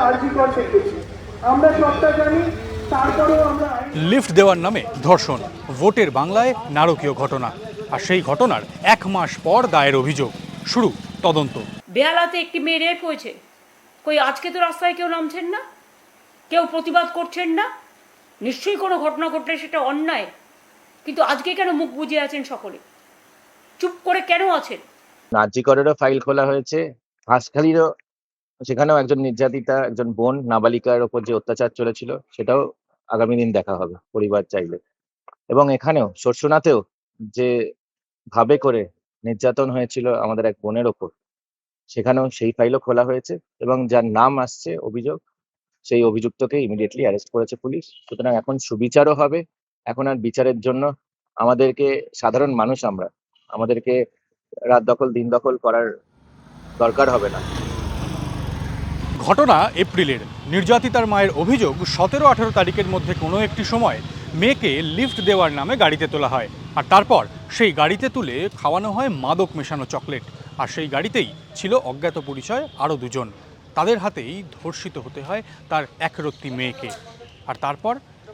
আরজিকর দেখেছি। আমরা সবটা জানি, তারপরেও আমরা লিফট দেওয়ার নামে ধর্ষণ, ভোটের বাংলায় নারকীয় ঘটনা। আর সেই ঘটনার 1 মাস পর দায়ের অভিযোগ, শুরু তদন্ত। বেহালাতে একটি মেয়ে রেপ হয়েছে, কই আজকে তো রাস্তায় কেউ নামছেন না, কেউ প্রতিবাদ করছেন না। নিশ্চয়ই কোনো ঘটনা ঘটলে সেটা অন্যায়, কিন্তু আজকে কেন মুখ বুজে আছেন সকলে, চুপ করে কেন আছেন? আরজিকরেরও ফাইল খোলা হয়েছে, হাঁসখালিরও, সেখানেও একজন নির্যাতিতা, একজন বোন নাবালিকার ওপর যে অত্যাচার চলেছিল সেটাও আগামী দিন দেখা হবে পরিবার চাইলে। এবং এখানেও শর্ষণাতেও যে ভাবে করে নির্যাতন হয়েছিল আমাদের এক বোনের ওপর, সেখানেও সেই ফাইলও খোলা হয়েছে এবং যার নাম আসছে অভিযোগ, সেই অভিযুক্তকে ইমিডিয়েটলি অ্যারেস্ট করেছে পুলিশ। সুতরাং এখন সুবিচারও হবে। এখন আর বিচারের জন্য আমাদেরকে, সাধারণ মানুষ আমরা, আমাদেরকে রাত দখল দিন দখল করার দরকার হবে না। ঘটনা এপ্রিলের। নির্যাতিতার মায়ের অভিযোগ 17-18 তারিখের মধ্যে কোনো একটি সময় মেয়েকে লিফট দেওয়ার নামে গাড়িতে তোলা হয়, আর তারপর সেই গাড়িতে তুলে খাওয়ানো হয় মাদক মেশানো চকলেট। আর সেই গাড়িতেই ছিল অজ্ঞাত পরিচয় আরও 2 জন। তাদের হাতেই ধর্ষিত হতে হয় তার একরত্তি মেয়েকে। আর তারপর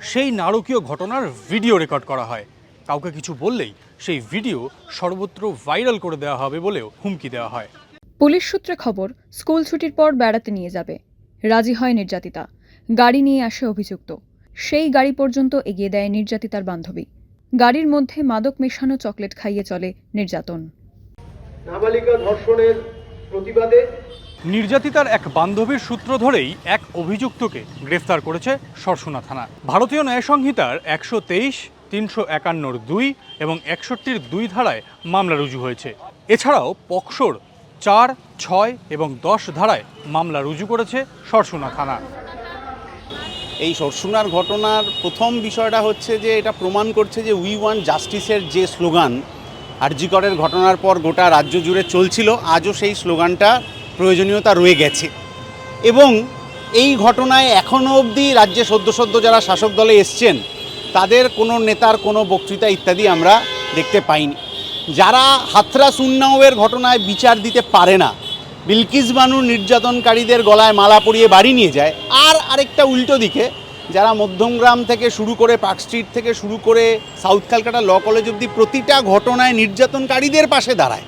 সেই নারকীয় ঘটনার ভিডিও রেকর্ড করা হয়। কাউকে কিছু বললেই সেই ভিডিও সর্বত্র ভাইরাল করে দেওয়া হবে বলেও হুমকি দেওয়া হয়। পুলিশ সূত্রে খবর, স্কুল ছুটির পর বেড়াতে নিয়ে যাবে। রাজি হয় নির্যাতিতা। গাড়ি নিয়ে আসে অভিযুক্ত। সেই গাড়ি পর্যন্ত এগিয়ে দেয় নির্যাতিতার বান্ধবী। গাড়ির মধ্যে মাদক মেশানো চকলেট খাইয়ে চলে নির্যাতন। নাবালিকা ধর্ষণের প্রতিবাদে নির্যাতিতার এক বান্ধবীর সূত্র ধরেই এক অভিযুক্তকে গ্রেফতার করেছে সরসুনা থানা। ভারতীয় ন্যায় সংহিতার 123, 351(2) এবং 61(2) ধারায় মামলা রুজু হয়েছে। এছাড়াও পকসোর 4, 6 এবং 10 ধারায় মামলা রুজু করেছে সরসুনা থানা। এই সরসুনার ঘটনার প্রথম বিষয়টা হচ্ছে যে এটা প্রমাণ করছে যে উই ওয়ান্ট জাস্টিসের যে স্লোগান আরজিকরের ঘটনার পর গোটা রাজ্য জুড়ে চলছিল, আজও সেই স্লোগানটা প্রয়োজনীয়তা রয়ে গেছে। এবং এই ঘটনায় এখনও অবধি রাজ্যে সদ্য যারা শাসক দলে এসছেন তাদের কোনো নেতার কোনো বক্তৃতা ইত্যাদি আমরা দেখতে পাইনি। যারা হাথরাস উন্নাওয়ের ঘটনায় বিচার দিতে পারে না, বিলকিস বানুর নির্যাতনকারীদের গলায় মালা পরিয়ে বাড়ি নিয়ে যায়, আর আরেকটা উল্টো দিকে যারা মধ্যমগ্রাম থেকে শুরু করে পার্ক স্ট্রিট থেকে শুরু করে সাউথ ক্যালকাটা ল কলেজ অবধি প্রতিটা ঘটনায় নির্যাতনকারীদের পাশে দাঁড়ায়,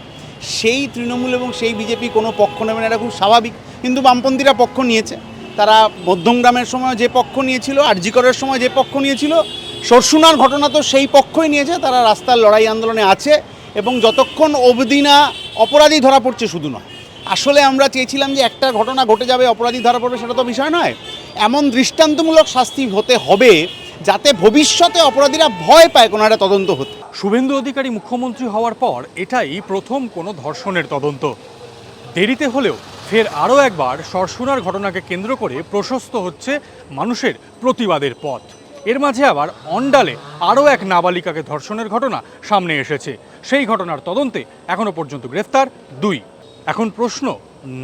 সেই তৃণমূল এবং সেই বিজেপি কোনো পক্ষ নেবে না, এটা খুব স্বাভাবিক। কিন্তু বামপন্থীরা পক্ষ নিয়েছে। তারা মধ্যমগ্রামের সময় যে পক্ষ নিয়েছিল, আরজিকরের সময় যে পক্ষ নিয়েছিল, সরসুনার ঘটনা তো সেই পক্ষই নিয়েছে। তারা রাস্তার লড়াই আন্দোলনে আছে এবং যতক্ষণ অবধি না অপরাধী ধরা পড়ছে, শুধু নয়, আসলে আমরা চেয়েছিলাম যে একটা ঘটনা ঘটে যাবে, অপরাধী ধরা পড়বে, সেটা তো বিষয় নয়। এমন দৃষ্টান্তমূলক শাস্তি হতে হবে যাতে ভবিষ্যতে অপরাধীরা ভয় পায় কোনো একটা তদন্ত হতে। শুভেন্দু অধিকারী মুখ্যমন্ত্রী হওয়ার পর এটাই প্রথম কোনো ধর্ষণের তদন্ত। দেরিতে হলেও ফের আরও একবার সরসুনার ঘটনাকে কেন্দ্র করে প্রশস্ত হচ্ছে মানুষের প্রতিবাদের পথ। এর মাঝে আবার অন্ডালে আরও এক নাবালিকাকে ধর্ষণের ঘটনা সামনে এসেছে। সেই ঘটনার তদন্তে এখনও পর্যন্ত গ্রেফতার 2। এখন প্রশ্ন,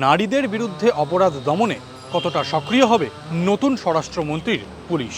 নারীদের বিরুদ্ধে অপরাধ দমনে কতটা সক্রিয় হবে নতুন স্বরাষ্ট্রমন্ত্রীর পুলিশ?